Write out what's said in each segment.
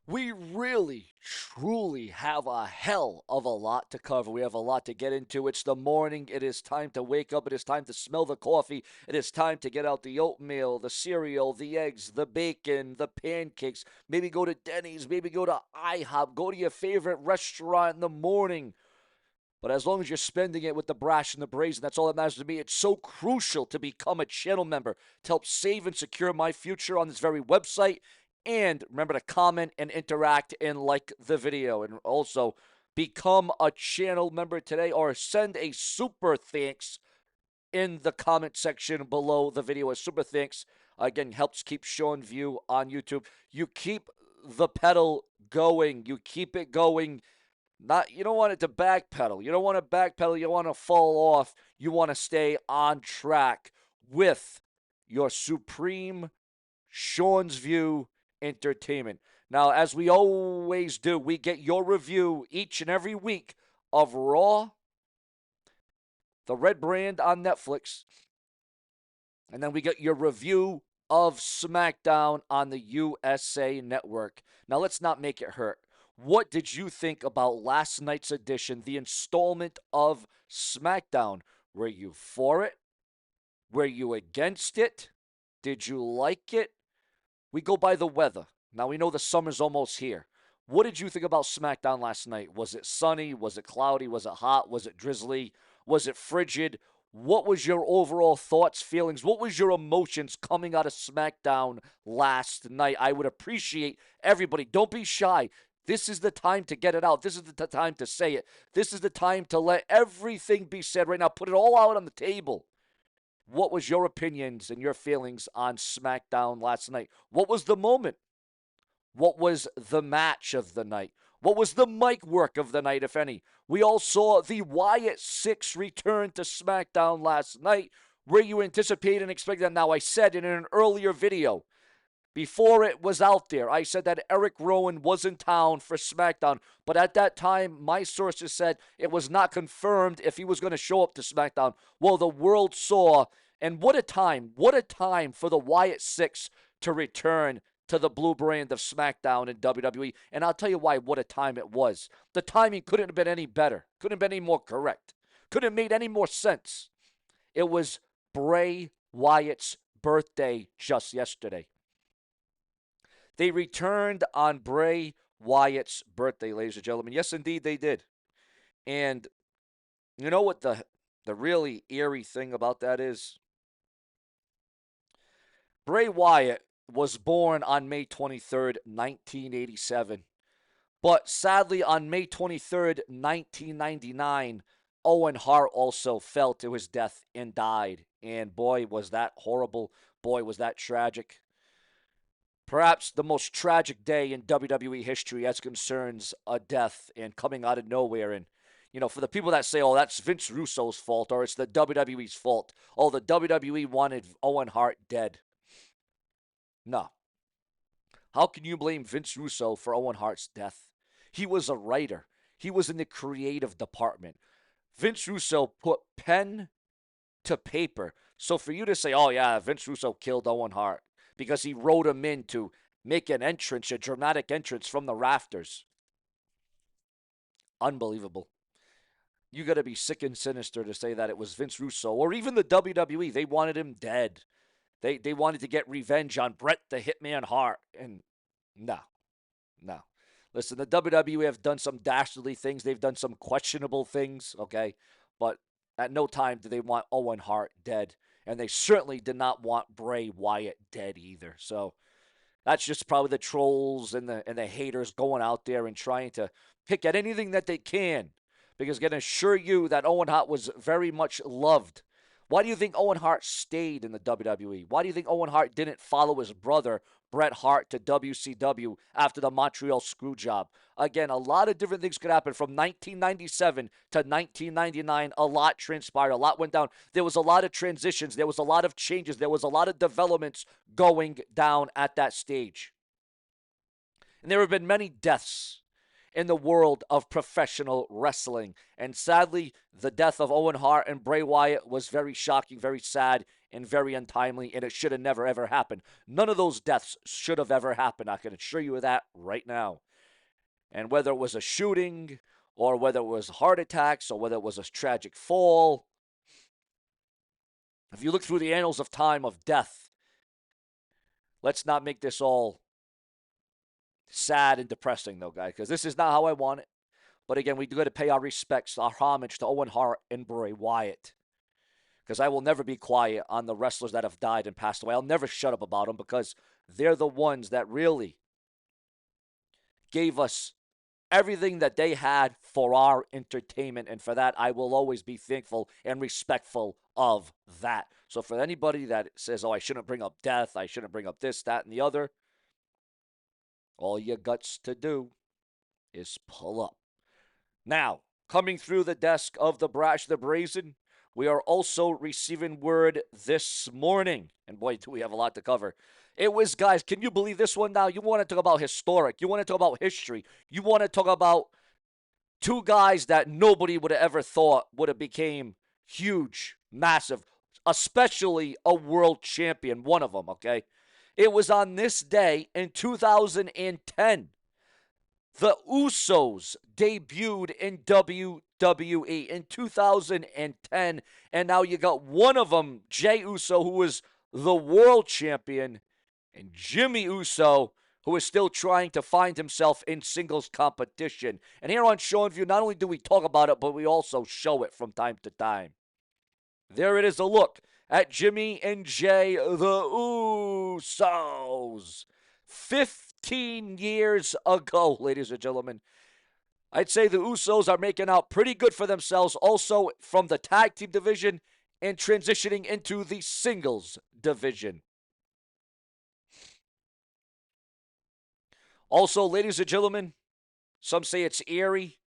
We really, truly have a hell of a lot to cover. We have a lot to get into. It's the morning. It is time to wake up. It is time to smell the coffee. It is time to get out the oatmeal, the cereal, the eggs, the bacon, the pancakes. Maybe go to Denny's. Maybe go to IHOP. Go to your favorite restaurant in the morning. But as long as you're spending it with the brash and the brazen, that's all that matters to me. It's so crucial to become a channel member to help save and secure my future on this very website. And remember to comment and interact and like the video. And also become a channel member today or send a super thanks in the comment section below the video. A super thanks, again, helps keep Seanzviewent on YouTube. You keep the pedal going. You keep it going. You don't want it to backpedal. You don't want to backpedal. You want to fall off. You want to stay on track with your supreme Seanzviewent entertainment. Now, as we always do, we get your review each and every week of Raw, the red brand on Netflix, and then we get your review of SmackDown on the USA Network. Now, let's not make it hurt. What did you think about last night's edition, the installment of SmackDown? Were you for it? Were you against it? Did you like it? We go by the weather. Now we know the summer's almost here. What did you think about SmackDown last night? Was it sunny? Was it cloudy? Was it hot? Was it drizzly? Was it frigid? What was your overall thoughts, feelings? What was your emotions coming out of SmackDown last night? I would appreciate everybody. Don't be shy. This is the time to get it out. This is the time to say it. This is the time to let everything be said right now. Put it all out on the table. What was your opinions and your feelings on SmackDown last night? What was the moment? What was the match of the night? What was the mic work of the night, if any? We all saw the Wyatt 6 return to SmackDown last night. Were you anticipating and expecting that? Now, I said in an earlier video, before it was out there, I said that Eric Rowan was in town for SmackDown. But at that time, my sources said it was not confirmed if he was going to show up to SmackDown. Well, the world saw, and what a time for the Wyatt 6 to return to the blue brand of SmackDown in WWE. And I'll tell you why, what a time it was. The timing couldn't have been any better, couldn't have been any more correct, couldn't have made any more sense. It was Bray Wyatt's birthday just yesterday. They returned on Bray Wyatt's birthday, ladies and gentlemen. Yes, indeed, they did. And you know what the really eerie thing about that is? Bray Wyatt was born on May 23rd, 1987. But sadly, on May 23rd, 1999, Owen Hart also fell to his death and died. And boy, was that horrible. Boy, was that tragic. Perhaps the most tragic day in WWE history as concerns a death and coming out of nowhere. And, for the people that say, oh, that's Vince Russo's fault or it's the WWE's fault. Oh, the WWE wanted Owen Hart dead. No. How can you blame Vince Russo for Owen Hart's death? He was a writer. He was in the creative department. Vince Russo put pen to paper. So for you to say, oh, yeah, Vince Russo killed Owen Hart because he wrote him in to make an entrance, a dramatic entrance from the rafters. Unbelievable. You got to be sick and sinister to say that it was Vince Russo or even the WWE. They wanted him dead. They wanted to get revenge on Bret the Hitman Hart. And no. Listen, the WWE have done some dastardly things. They've done some questionable things, okay? But at no time did they want Owen Hart dead. And they certainly did not want Bray Wyatt dead either. So that's just probably the trolls and the haters going out there and trying to pick at anything that they can. Because I can assure you that Owen Hart was very much loved. Why do you think Owen Hart stayed in the WWE? Why do you think Owen Hart didn't follow his brother, Bret Hart, to WCW after the Montreal Screwjob? Again, a lot of different things could happen. From 1997 to 1999, a lot transpired. A lot went down. There was a lot of transitions. There was a lot of changes. There was a lot of developments going down at that stage. And there have been many deaths. in the world of professional wrestling. And sadly, the death of Owen Hart and Bray Wyatt was very shocking, very sad, and very untimely, and it should have never, ever happened. None of those deaths should have ever happened. I can assure you of that right now. And whether it was a shooting, or whether it was heart attacks, or whether it was a tragic fall, if you look through the annals of time of death, let's not make this all sad and depressing, though, guys, because this is not how I want it. But again, we do got to pay our respects, our homage to Owen Hart and Bray Wyatt, because I will never be quiet on the wrestlers that have died and passed away. I'll never shut up about them, because they're the ones that really gave us everything that they had for our entertainment. And for that, I will always be thankful and respectful of that. So for anybody that says, oh, I shouldn't bring up death, I shouldn't bring up this, that, and the other, all you guts to do is pull up. Now, coming through the desk of the Brash, the Brazen, we are also receiving word this morning. And boy, do we have a lot to cover. It was, guys, can you believe this one now? You want to talk about historic. You want to talk about history. You want to talk about two guys that nobody would have ever thought would have became huge, massive, especially a world champion, one of them, okay? It was on this day in 2010. The Usos debuted in WWE in 2010, and now you got one of them, Jey Uso, who was the world champion, and Jimmy Uso, who is still trying to find himself in singles competition. And here on Seanzviewent, not only do we talk about it, but we also show it from time to time. There it is, a look at Jimmy and Jey, the Usos. 15 years ago, ladies and gentlemen. I'd say the Usos are making out pretty good for themselves, also from the tag team division and transitioning into the singles division. Also, ladies and gentlemen, some say it's eerie.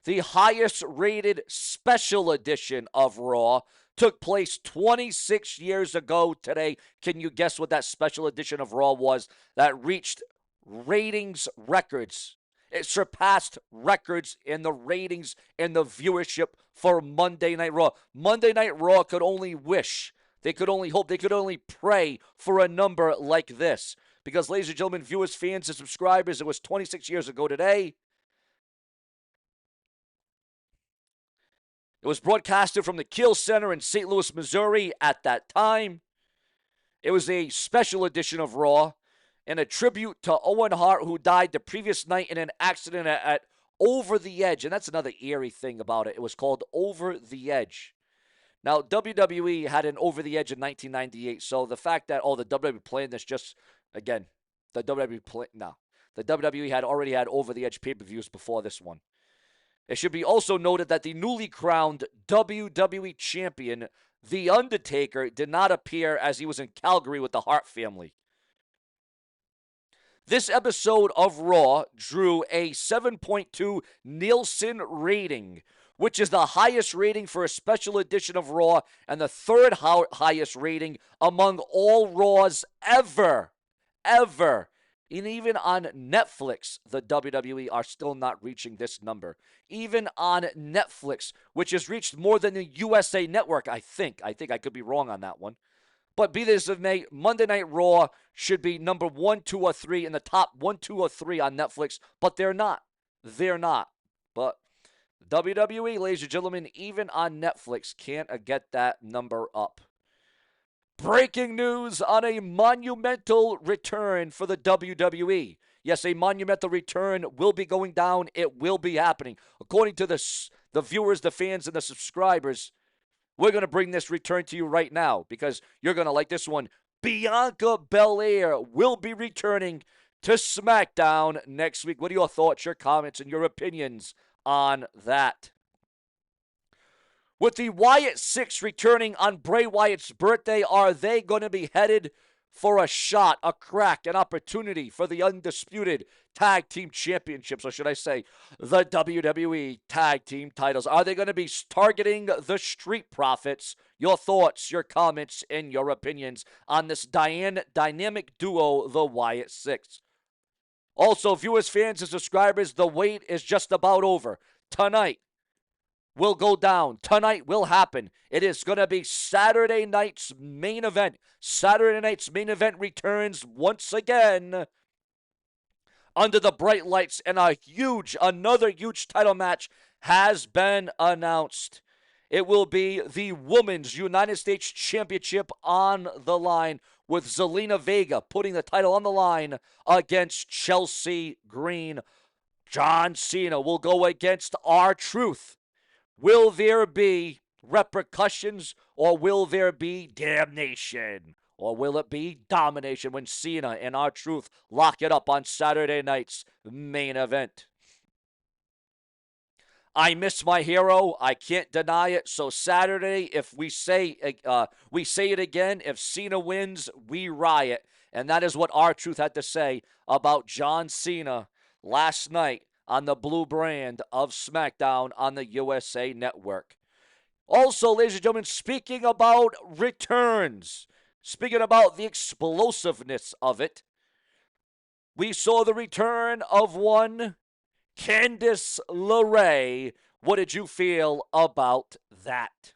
The highest rated special edition of Raw took place 26 years ago today. Can you guess what that special edition of Raw was that reached ratings records? It surpassed records in the ratings and the viewership for Monday Night Raw. Monday Night Raw could only wish, they could only hope, they could only pray for a number like this. Because, ladies and gentlemen, viewers, fans, and subscribers, it was 26 years ago today. It was broadcasted from the Kiel Center in St. Louis, Missouri at that time. It was a special edition of Raw and a tribute to Owen Hart, who died the previous night in an accident at Over the Edge. And that's another eerie thing about it. It was called Over the Edge. Now, WWE had an Over the Edge in 1998. So the fact that, the WWE planned this just, again, the WWE had already had Over the Edge pay-per-views before this one. It should be also noted that the newly crowned WWE Champion, The Undertaker, did not appear as he was in Calgary with the Hart family. This episode of Raw drew a 7.2 Nielsen rating, which is the highest rating for a special edition of Raw and the third highest rating among all Raws ever. And even on Netflix, the WWE are still not reaching this number. Even on Netflix, which has reached more than the USA Network, I think. I could be wrong on that one. But be this as it may, Monday Night Raw should be number 1, 2, or 3 in the top 1, 2, or 3 on Netflix. But they're not. But WWE, ladies and gentlemen, even on Netflix, can't get that number up. Breaking news on a monumental return for the WWE. Yes, a monumental return will be going down. It will be happening. According to the viewers, the fans, and the subscribers, we're going to bring this return to you right now because you're going to like this one. Bianca Belair will be returning to SmackDown next week. What are your thoughts, your comments, and your opinions on that? With the Wyatt Six returning on Bray Wyatt's birthday, are they going to be headed for a shot, a crack, an opportunity for the undisputed tag team championships, or should I say the WWE tag team titles? Are they going to be targeting the Street Profits? Your thoughts, your comments, and your opinions on this dynamic duo, the Wyatt Six. Also, viewers, fans, and subscribers, the wait is just about over. Tonight will go down. Tonight will happen. It is going to be Saturday night's main event. Saturday night's main event returns once again under the bright lights, and another huge title match has been announced. It will be the Women's United States Championship on the line, with Zelina Vega putting the title on the line against Chelsea Green. John Cena will go against R-Truth. Will there be repercussions, or will there be damnation? Or will it be domination when Cena and R-Truth lock it up on Saturday night's main event? I miss my hero. I can't deny it. So Saturday, if we say it again, if Cena wins, we riot. And that is what R-Truth had to say about John Cena last night on the blue brand of SmackDown on the USA Network. Also, ladies and gentlemen, speaking about returns, speaking about the explosiveness of it, we saw the return of one Candice LeRae. What did you feel about that?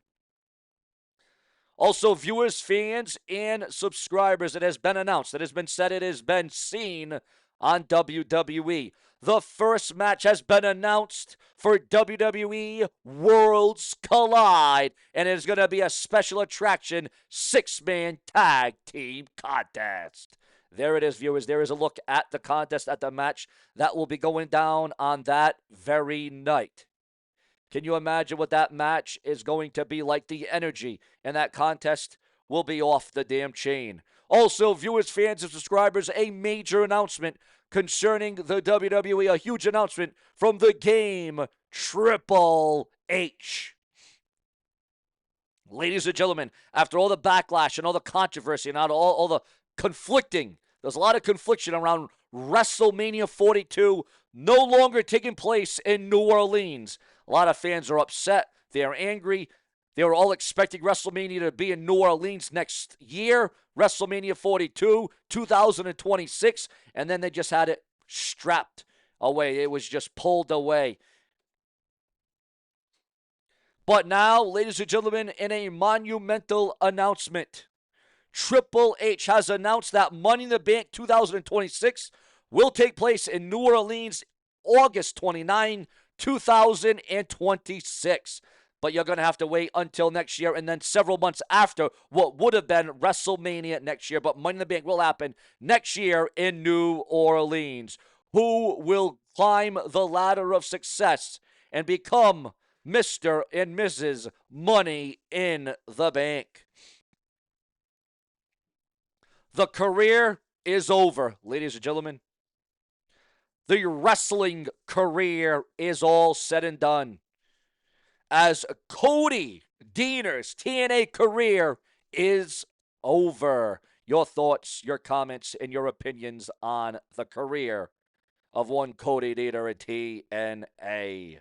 Also, viewers, fans, and subscribers, it has been announced, it has been said, it has been seen on WWE. The first match has been announced for WWE Worlds Collide, and it is going to be a special attraction 6-man tag team contest. There it is, viewers. There is a look at the contest, at the match that will be going down on that very night. Can you imagine what that match is going to be like? The energy in that contest will be off the damn chain. Also, viewers, fans, and subscribers, a major announcement concerning the WWE, a huge announcement from the Game, Triple H. Ladies and gentlemen, after all the backlash and all the controversy and all the conflicting, there's a lot of confliction around WrestleMania 42 no longer taking place in New Orleans. A lot of fans are upset. They are angry. They were all expecting WrestleMania to be in New Orleans next year, WrestleMania 42, 2026, and then they just had it strapped away. It was just pulled away. But now, ladies and gentlemen, in a monumental announcement, Triple H has announced that Money in the Bank 2026 will take place in New Orleans August 29, 2026. But you're going to have to wait until next year and then several months after what would have been WrestleMania next year. But Money in the Bank will happen next year in New Orleans. Who will climb the ladder of success and become Mr. and Mrs. Money in the Bank? The career is over, ladies and gentlemen. The wrestling career is all said and done, as Cody Deaner's TNA career is over. Your thoughts, your comments, and your opinions on the career of one Cody Deaner at TNA.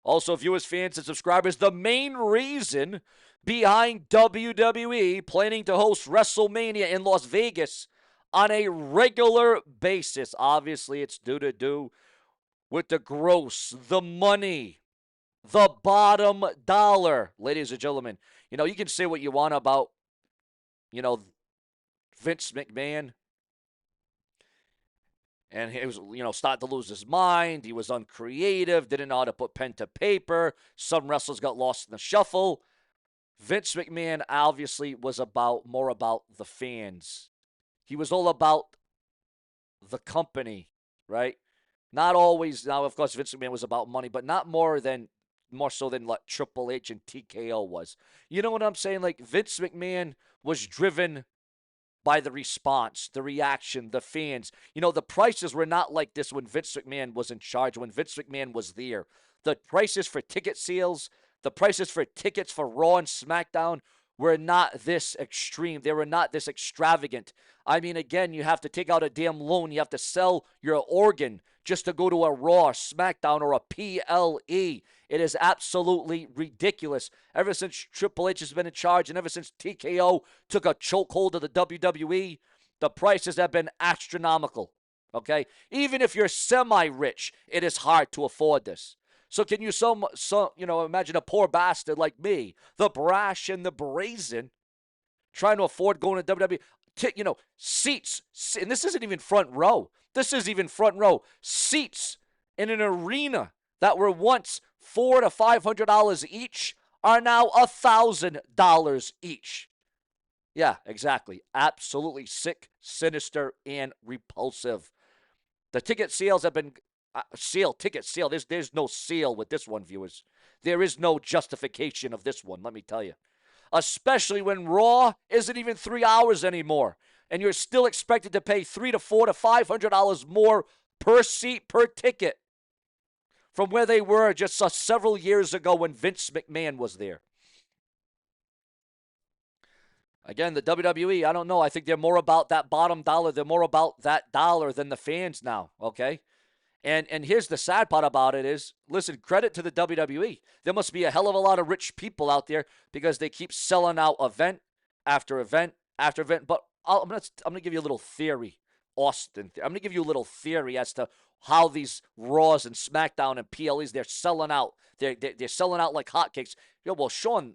Also, viewers, fans, and subscribers, the main reason behind WWE planning to host WrestleMania in Las Vegas on a regular basis, obviously it's due to do with the gross, the money, the bottom dollar, ladies and gentlemen. You know, you can say what you want about, Vince McMahon. And he was, starting to lose his mind. He was uncreative, didn't know how to put pen to paper. Some wrestlers got lost in the shuffle. Vince McMahon obviously was more about the fans. He was all about the company, right? Not always. Now, of course, Vince McMahon was about money, but not more so than like Triple H and TKO was. You know what I'm saying? Like, Vince McMahon was driven by the response, the reaction, the fans. The prices were not like this when Vince McMahon was in charge, when Vince McMahon was there. The prices for ticket sales, the prices for tickets for Raw and SmackDown were not this extreme. They were not this extravagant. I mean, again, you have to take out a damn loan. You have to sell your organ just to go to a Raw, SmackDown, or a PLE. It is absolutely ridiculous. Ever since Triple H has been in charge and ever since TKO took a chokehold of the WWE, the prices have been astronomical. Okay? Even if you're semi-rich, it is hard to afford this. So can you imagine a poor bastard like me, the brash and the brazen, trying to afford going to WWE? Seats, and this isn't even front row. This is even front row. Seats in an arena that were once $400 to $500 each are now $1,000 each. Yeah, exactly. Absolutely sick, sinister, and repulsive. The ticket sales have been ticket sale. There's no sale with this one, viewers. There is no justification of this one, let me tell you. Especially when Raw isn't even 3 hours anymore, and you're still expected to pay $300 to $400 to $500 more per seat per ticket from where they were just several years ago when Vince McMahon was there. Again, the WWE, I don't know. I think they're more about that bottom dollar. They're more about that dollar than the fans now, okay? And here's the sad part about it is, listen, credit to the WWE. There must be a hell of a lot of rich people out there because they keep selling out event after event after event. But I'm gonna give you a little theory, Austin. I'm gonna give you a little theory as to how these Raws and SmackDown and PLEs, they're selling out. They're selling out like hotcakes. Well, Sean,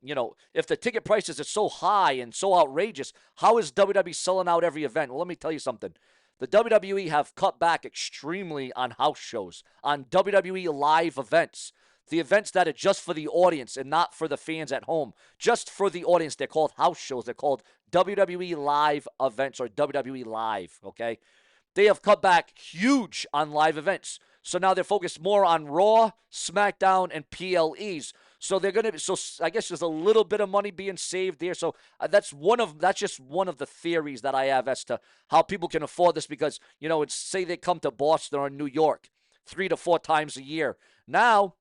if the ticket prices are so high and so outrageous, how is WWE selling out every event? Well, let me tell you something. The WWE have cut back extremely on house shows, on WWE live events. The events that are just for the audience and not for the fans at home. Just for the audience. They're called house shows. They're called WWE live events or WWE live, okay? They have cut back huge on live events. So now they're focused more on Raw, SmackDown, and PLEs. So they're going to, so I guess there's a little bit of money being saved there. So that's just one of the theories that I have as to how people can afford this because, say they come to Boston or New York 3 to 4 times a year. Now,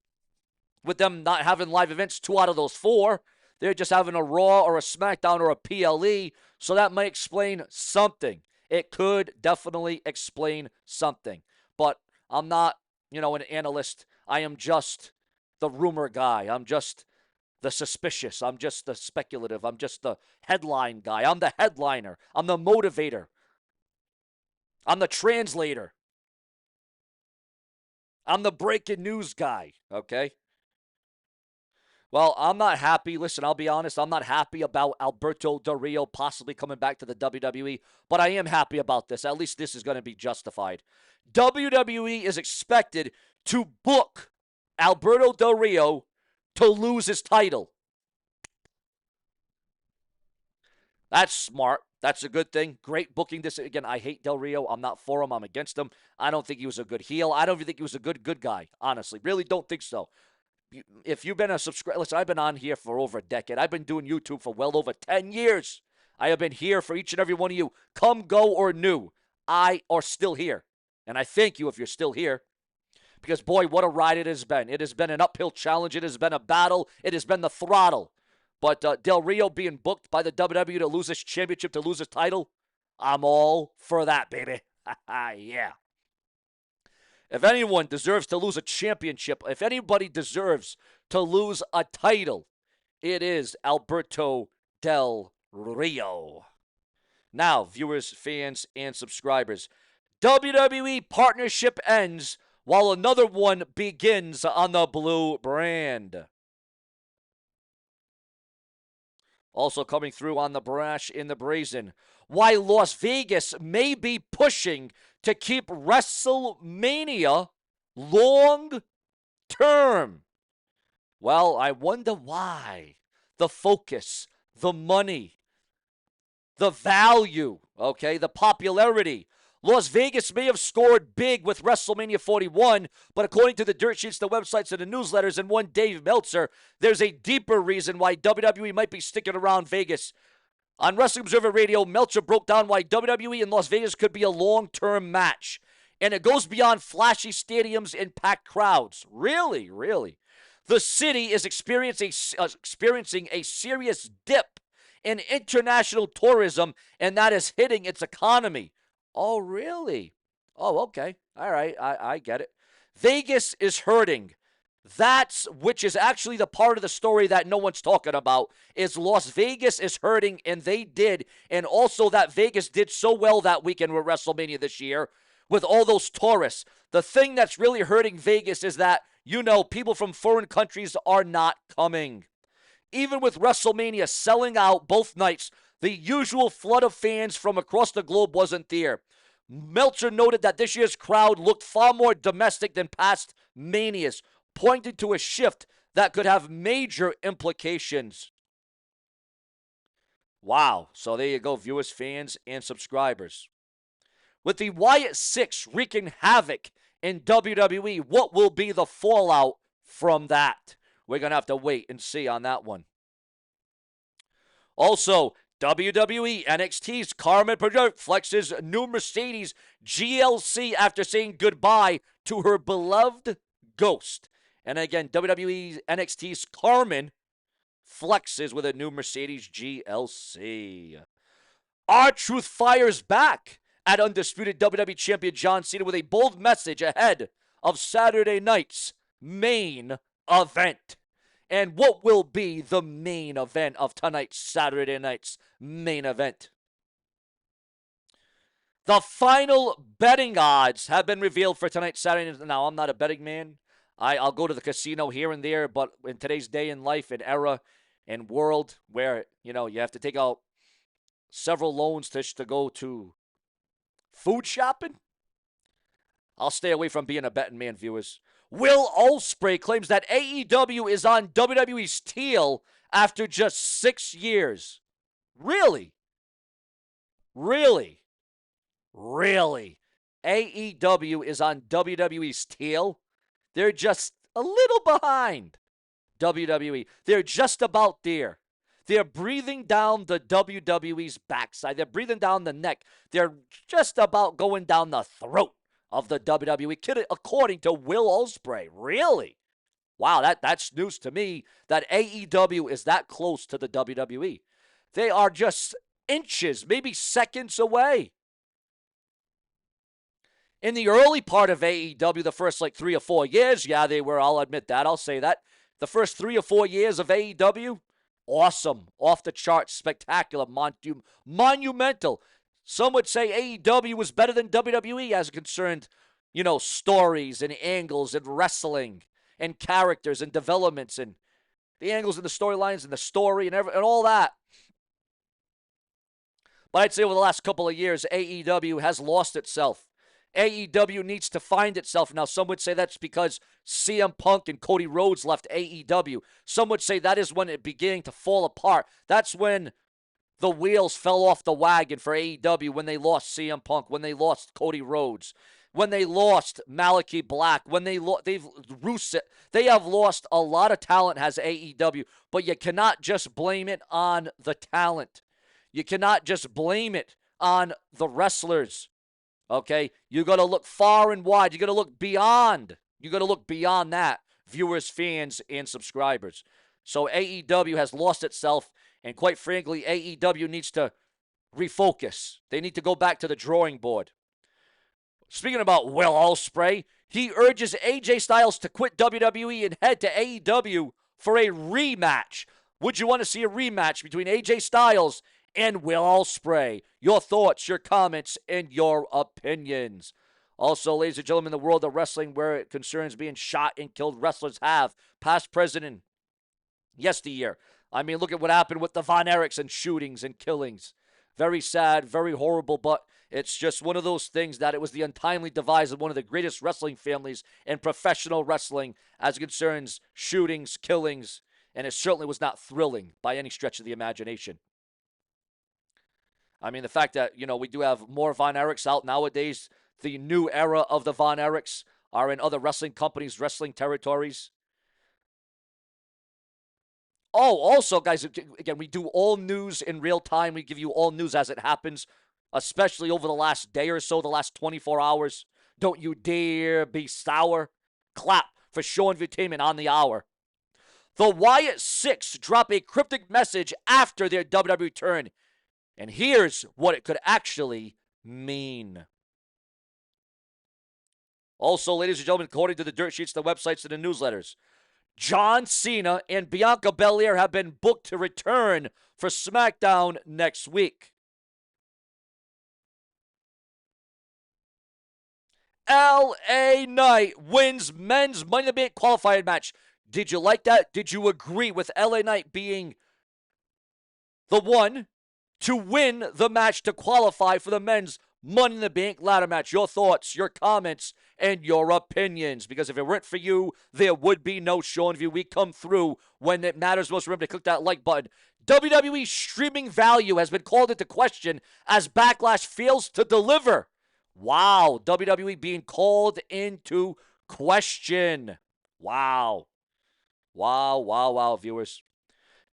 with them not having live events, 2 out of those 4, they're just having a Raw or a SmackDown or a PLE. So that might explain something. It could definitely explain something. But I'm not, an analyst. I am just the rumor guy. I'm just the suspicious. I'm just the speculative. I'm just the headline guy. I'm the headliner. I'm the motivator. I'm the translator. I'm the breaking news guy, okay? Well, I'm not happy. Listen, I'll be honest. I'm not happy about Alberto Del Rio possibly coming back to the WWE, but I am happy about this. At least this is going to be justified. WWE is expected to book Alberto Del Rio to lose his title. That's smart. That's a good thing. Great booking this. Again, I hate Del Rio. I'm not for him. I'm against him. I don't think he was a good heel. I don't even think he was a good guy, honestly. Really don't think so. If you've been a subscriber, listen, I've been on here for over a decade. I've been doing YouTube for well over 10 years. I have been here for each and every one of you. Come, go, or new. I are still here. And I thank you if you're still here. Because, boy, what a ride it has been. It has been an uphill challenge. It has been a battle. It has been the throttle. But Del Rio being booked by the WWE to lose his championship, to lose his title, I'm all for that, baby. Yeah. If anyone deserves to lose a championship, if anybody deserves to lose a title, it is Alberto Del Rio. Now, viewers, fans, and subscribers, WWE partnership ends while another one begins on the blue brand. Also coming through on the brash in the brazen, why Las Vegas may be pushing to keep WrestleMania long term. Well, I wonder why. The focus, the money, the value, okay, the popularity. Las Vegas may have scored big with WrestleMania 41, but according to the dirt sheets, the websites, and the newsletters, and one Dave Meltzer, there's a deeper reason why WWE might be sticking around Vegas. On Wrestling Observer Radio, Meltzer broke down why WWE in Las Vegas could be a long-term match. And it goes beyond flashy stadiums and packed crowds. Really, really. The city is experiencing a serious dip in international tourism, and that is hitting its economy. Oh, really? Oh, okay. All right. I get it. Vegas is hurting. Which is actually the part of the story that no one's talking about, is Las Vegas is hurting, and they did. And also that Vegas did so well that weekend with WrestleMania this year. with all those tourists. The thing that's really hurting Vegas is that, people from foreign countries are not coming. Even with WrestleMania selling out both nights, the usual flood of fans from across the globe wasn't there. Meltzer noted that this year's crowd looked far more domestic than past manias, pointing to a shift that could have major implications. Wow. So there you go, viewers, fans, and subscribers. With the Wyatt Six wreaking havoc in WWE, what will be the fallout from that? We're going to have to wait and see on that one. Also, WWE NXT's Carmen Perdue flexes new Mercedes GLC after saying goodbye to her beloved Ghost. And again, WWE NXT's Carmen flexes with a new Mercedes GLC. R-Truth fires back at undisputed WWE Champion John Cena with a bold message ahead of Saturday night's main event. And what will be the main event of tonight's Saturday night's main event? The final betting odds have been revealed for tonight's Saturday night. Now, I'm not a betting man. I'll go to the casino here and there, but in today's day and life and era and world where, you have to take out several loans to go to food shopping, I'll stay away from being a betting man, viewers. Will Ospreay claims that AEW is on WWE's tail after just 6 years. Really? Really? Really? AEW is on WWE's tail? They're just a little behind WWE. They're just about there. They're breathing down the WWE's backside. They're breathing down the neck. They're just about going down the throat of the WWE, according to Will Ospreay. Really? Wow, that's news to me that AEW is that close to the WWE. They are just inches, maybe seconds away. In the early part of AEW, the first 3 or 4 years, yeah, they were, I'll admit that, I'll say that. The first 3 or 4 years of AEW, awesome, off the charts, spectacular, monumental. Some would say AEW was better than WWE as concerned, stories and angles and wrestling and characters and developments and the angles and the storylines and the story and all that. But I'd say over the last couple of years, AEW has lost itself. AEW needs to find itself. Now, some would say that's because CM Punk and Cody Rhodes left AEW. Some would say that is when it began to fall apart. That's when the wheels fell off the wagon for AEW, when they lost CM Punk, when they lost Cody Rhodes, when they lost Malachi Black, when they have lost a lot of talent, has AEW, but you cannot just blame it on the talent. You cannot just blame it on the wrestlers. Okay? You got to look far and wide. You got to look beyond. You got to look beyond that, viewers, fans, and subscribers. So AEW has lost itself, and quite frankly, AEW needs to refocus. They need to go back to the drawing board. Speaking about Will Ospreay, he urges AJ Styles to quit WWE and head to AEW for a rematch. Would you want to see a rematch between AJ Styles and Will Ospreay? Your thoughts, your comments, and your opinions. Also, ladies and gentlemen, the world of wrestling where it concerns being shot and killed, wrestlers have, past, present, and yesteryear. I mean, look at what happened with the Von Erichs and shootings and killings. Very sad, very horrible, but it's just one of those things that it was the untimely demise of one of the greatest wrestling families in professional wrestling as it concerns shootings, killings, and it certainly was not thrilling by any stretch of the imagination. I mean, the fact that, we do have more Von Erichs out nowadays, the new era of the Von Erichs are in other wrestling companies, wrestling territories. Oh, also, guys, again, we do all news in real time. We give you all news as it happens, especially over the last day or so, the last 24 hours. Don't you dare be sour. Clap for Seanzviewent on the hour. The Wyatt Six drop a cryptic message after their WWE return. And here's what it could actually mean. Also, ladies and gentlemen, according to the dirt sheets, the websites, and the newsletters, John Cena and Bianca Belair have been booked to return for SmackDown next week. LA Knight wins men's Money in the Bank qualified match. Did you like that? Did you agree with LA Knight being the one to win the match to qualify for the men's Money in the Bank ladder match? Your thoughts, your comments, and your opinions. Because if it weren't for you, there would be no Seanview. We come through when it matters most. Remember to click that like button. WWE streaming value has been called into question as Backlash fails to deliver. Wow, WWE being called into question. Wow. Wow, viewers.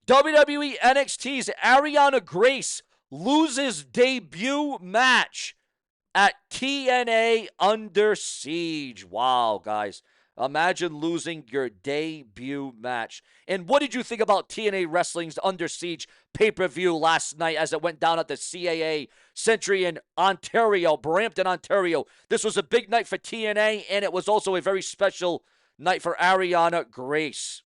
WWE NXT's Ariana Grace loses debut match at TNA Under Siege. Wow, guys. Imagine losing your debut match. And what did you think about TNA Wrestling's Under Siege pay-per-view last night as it went down at the CAA Century in Ontario, Brampton, Ontario? This was a big night for TNA, and it was also a very special night for Ariana Grace.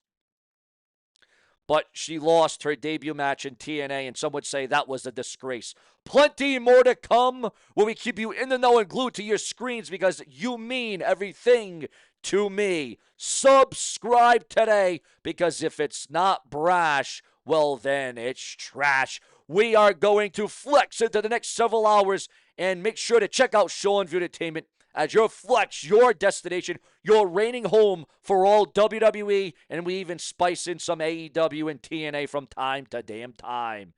But she lost her debut match in TNA, and some would say that was a disgrace. Plenty more to come where we keep you in the know and glued to your screens because you mean everything to me. Subscribe today because if it's not brash, well, then it's trash. We are going to flex into the next several hours, and make sure to check out Seanzviewent Entertainment as your flex, your destination, your reigning home for all WWE, and we even spice in some AEW and TNA from time to damn time.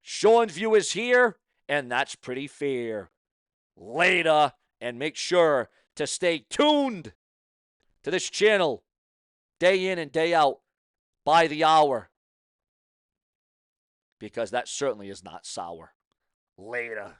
Seanview is here, and that's pretty fair. Later, and make sure to stay tuned to this channel day in and day out by the hour, because that certainly is not sour. Later.